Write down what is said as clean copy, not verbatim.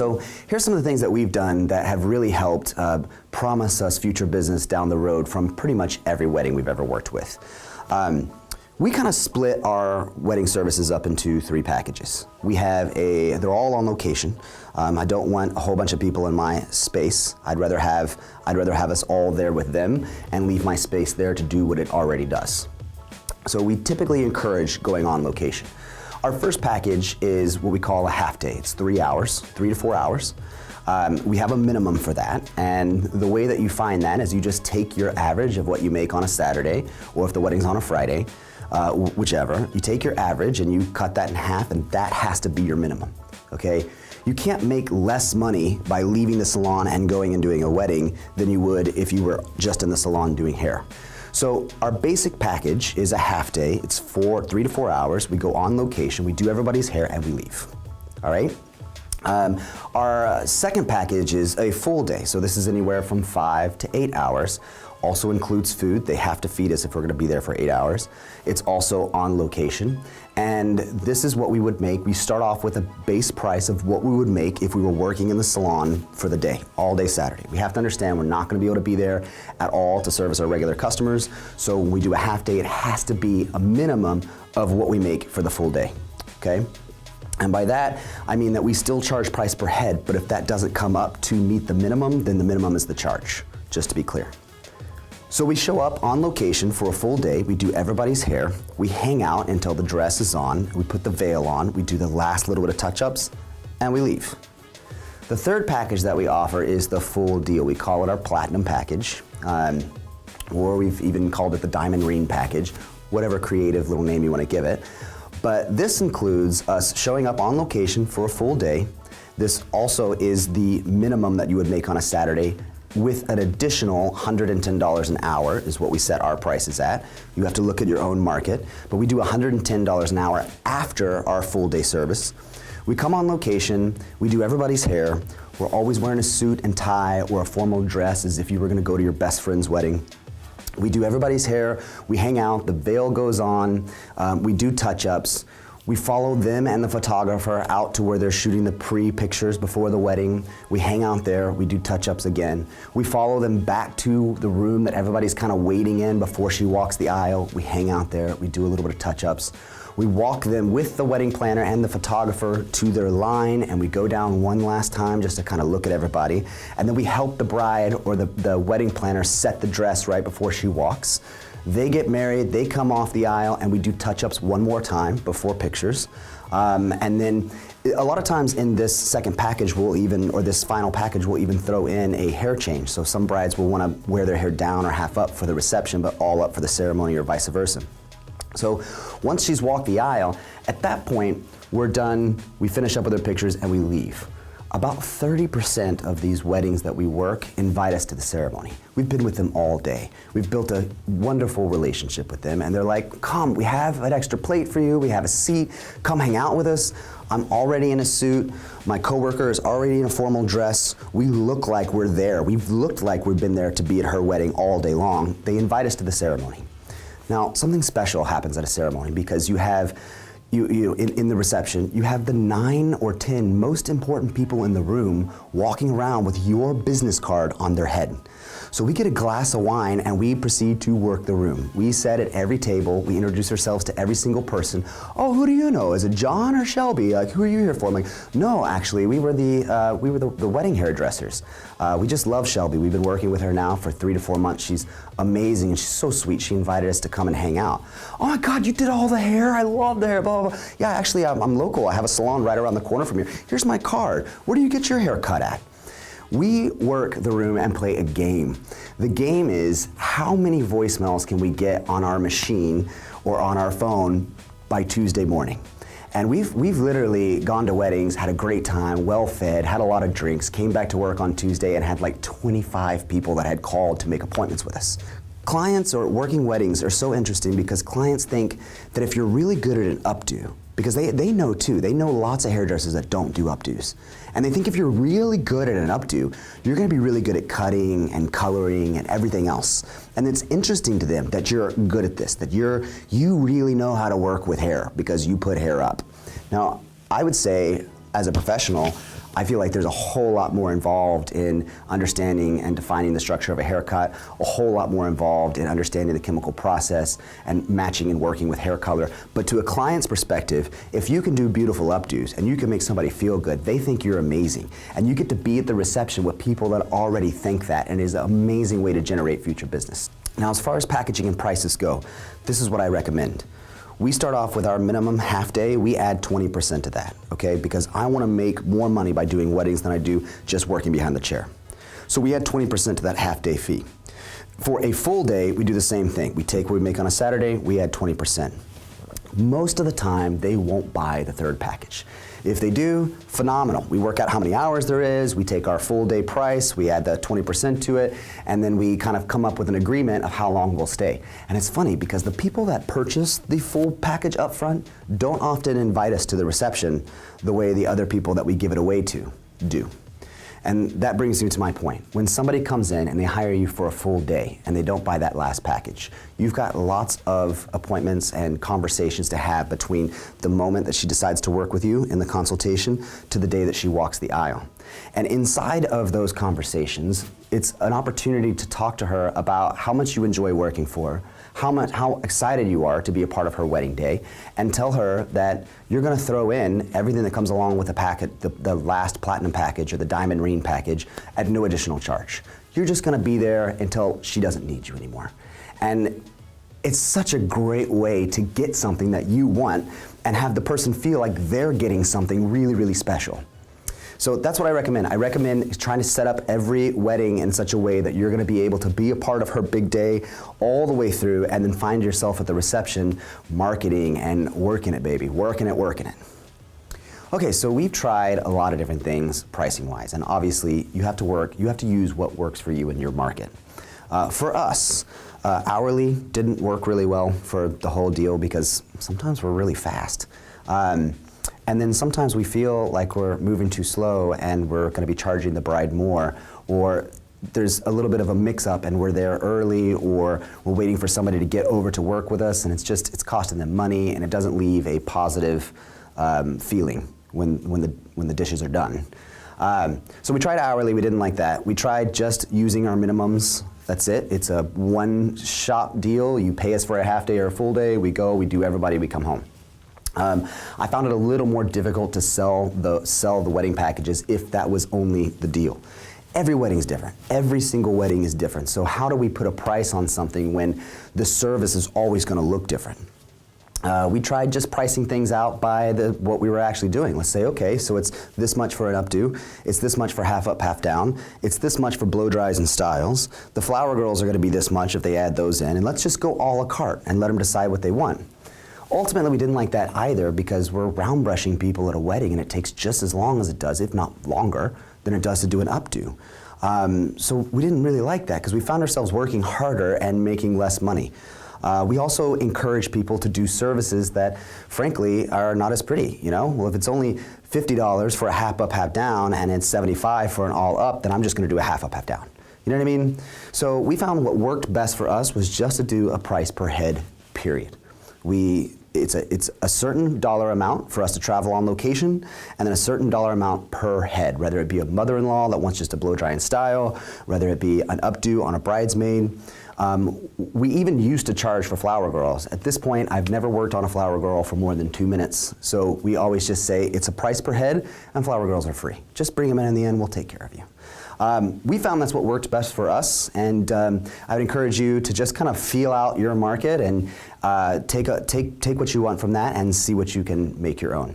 So here's some of the things that we've done that have really helped promise us future business down the road from pretty much every wedding we've ever worked with. We kind of split our wedding services up into 3 packages. They're all on location. I don't want a whole bunch of people in my space. I'd rather have us all there with them and leave my space there to do what it already does. So we typically encourage going on location. Our first package is what we call a half day. It's 3 hours, 3 to 4 hours. We have a minimum for that, and the way that you find that is you just take your average of what you make on a Saturday, or if the wedding's on a Friday, whichever, you take your average and you cut that in half, and that has to be your minimum, okay? You can't make less money by leaving the salon and going and doing a wedding than you would if you were just in the salon doing hair. So our basic package is a half day. It's 3 to 4 hours. We go on location, we do everybody's hair, and we leave, all right? Our second package is a full day. So this is anywhere from 5 to 8 hours. Also includes food. They have to feed us if we're gonna be there for 8 hours. It's also on location. And this is what we would make. We start off with a base price of what we would make if we were working in the salon for the day, all day Saturday. We have to understand we're not gonna be able to be there at all to service our regular customers. So when we do a half day, it has to be a minimum of what we make for the full day, okay? And by that, I mean that we still charge price per head, but if that doesn't come up to meet the minimum, then the minimum is the charge, just to be clear. So we show up on location for a full day, we do everybody's hair, we hang out until the dress is on, we put the veil on, we do the last little bit of touch-ups, and we leave. The third package that we offer is the full deal. We call it our platinum package, or we've even called it the diamond ring package, whatever creative little name you want to give it. But this includes us showing up on location for a full day. This also is the minimum that you would make on a Saturday, with an additional $110 an hour is what we set our prices at. You have to look at your own market, but we do $110 an hour after our full day service. We come on location, we do everybody's hair. We're always wearing a suit and tie or a formal dress as if you were gonna go to your best friend's wedding. We do everybody's hair, we hang out, the veil goes on, we do touch-ups. We follow them and the photographer out to where they're shooting the pre-pictures before the wedding. We hang out there, we do touch-ups again. We follow them back to the room that everybody's kind of waiting in before she walks the aisle. We hang out there, we do a little bit of touch-ups. We walk them with the wedding planner and the photographer to their line, and we go down one last time just to kind of look at everybody. And then we help the bride or the wedding planner set the dress right before she walks. They get married, they come off the aisle, and we do touch-ups one more time before pictures. And then a lot of times in this second package, this final package, we'll even throw in a hair change. So some brides will want to wear their hair down or half up for the reception, but all up for the ceremony or vice versa. So once she's walked the aisle, at that point, we're done, we finish up with her pictures, and we leave. About 30% of these weddings that we work invite us to the ceremony. We've been with them all day. We've built a wonderful relationship with them, and they're like, come, we have an extra plate for you, we have a seat, come hang out with us. I'm already in a suit, my coworker is already in a formal dress. We look like we're there. We've looked like we've been there to be at her wedding all day long. They invite us to the ceremony. Now, something special happens at a ceremony because you have in the reception, you have the 9 or 10 most important people in the room walking around with your business card on their head. So we get a glass of wine and we proceed to work the room. We sit at every table, we introduce ourselves to every single person. Oh, who do you know? Is it John or Shelby? Like, who are you here for? I'm like, no, actually, we were the wedding hairdressers. We just love Shelby. We've been working with her now for 3 to 4 months. She's amazing and she's so sweet. She invited us to come and hang out. Oh my God, you did all the hair? I love the hair, blah, blah, blah. Yeah, actually, I'm local. I have a salon right around the corner from here. Here's my card. Where do you get your hair cut at? We work the room and play a game. The game is how many voicemails can we get on our machine or on our phone by Tuesday morning. And we've literally gone to weddings, had a great time, well fed, had a lot of drinks, came back to work on Tuesday and had like 25 people that had called to make appointments with us. Clients or working weddings are so interesting because clients think that if you're really good at an updo, because they know too, they know lots of hairdressers that don't do updos. And they think if you're really good at an updo, you're gonna be really good at cutting and coloring and everything else. And it's interesting to them that you're good at this, that you really know how to work with hair because you put hair up. Now, I would say, as a professional, I feel like there's a whole lot more involved in understanding and defining the structure of a haircut, a whole lot more involved in understanding the chemical process and matching and working with hair color. But to a client's perspective, if you can do beautiful updos and you can make somebody feel good, they think you're amazing. And you get to be at the reception with people that already think that, and it is an amazing way to generate future business. Now, as far as packaging and prices go, this is what I recommend. We start off with our minimum half day, we add 20% to that, okay? Because I wanna make more money by doing weddings than I do just working behind the chair. So we add 20% to that half day fee. For a full day, we do the same thing. We take what we make on a Saturday, we add 20%. Most of the time, they won't buy the third package. If they do, phenomenal. We work out how many hours there is, we take our full day price, we add the 20% to it, and then we kind of come up with an agreement of how long we'll stay. And it's funny because the people that purchase the full package up front don't often invite us to the reception the way the other people that we give it away to do. And that brings me to my point. When somebody comes in and they hire you for a full day and they don't buy that last package, you've got lots of appointments and conversations to have between the moment that she decides to work with you in the consultation to the day that she walks the aisle. And inside of those conversations, it's an opportunity to talk to her about how much you enjoy working for her, how excited you are to be a part of her wedding day, and tell her that you're going to throw in everything that comes along with the packet, the last platinum package or the diamond ring package at no additional charge. You're just going to be there until she doesn't need you anymore. And it's such a great way to get something that you want and have the person feel like they're getting something really, really special. So that's what I recommend. I recommend trying to set up every wedding in such a way that you're going to be able to be a part of her big day all the way through, and then find yourself at the reception marketing and working it, baby. Working it. Okay, so we've tried a lot of different things pricing-wise, and obviously you have to use what works for you in your market. For us, hourly didn't work really well for the whole deal because sometimes we're really fast. And then sometimes we feel like we're moving too slow and we're going to be charging the bride more, or there's a little bit of a mix-up and we're there early, or we're waiting for somebody to get over to work with us and it's costing them money, and it doesn't leave a positive feeling when the dishes are done. So we tried hourly, we didn't like that. We tried just using our minimums. That's it. It's a one-shot deal. You pay us for a half day or a full day, we go, we do everybody, we come home. I found it a little more difficult to sell the wedding packages if that was only the deal. Every wedding is different. Every single wedding is different. So how do we put a price on something when the service is always going to look different? We tried just pricing things out by what we were actually doing. Let's say, okay, so it's this much for an updo, it's this much for half up, half down, it's this much for blow dries and styles. The flower girls are going to be this much if they add those in, and let's just go a la carte and let them decide what they want. Ultimately, we didn't like that either because we're round brushing people at a wedding, and it takes just as long as it does, if not longer, than it does to do an updo. So we didn't really like that because we found ourselves working harder and making less money. We also encourage people to do services that, frankly, are not as pretty. You know, well, if it's only $50 for a half up, half down, and it's $75 for an all up, then I'm just going to do a half up, half down. You know what I mean? So we found what worked best for us was just to do a price per head, period. It's a certain dollar amount for us to travel on location, and then a certain dollar amount per head, whether it be a mother-in-law that wants just a blow dry and style, whether it be an updo on a bridesmaid. We even used to charge for flower girls. At this point, I've never worked on a flower girl for more than 2 minutes, so we always just say it's a price per head, and flower girls are free. Just bring them in the end, we'll take care of you. We found that's what worked best for us, and I would encourage you to just kind of feel out your market and take what you want from that and see what you can make your own.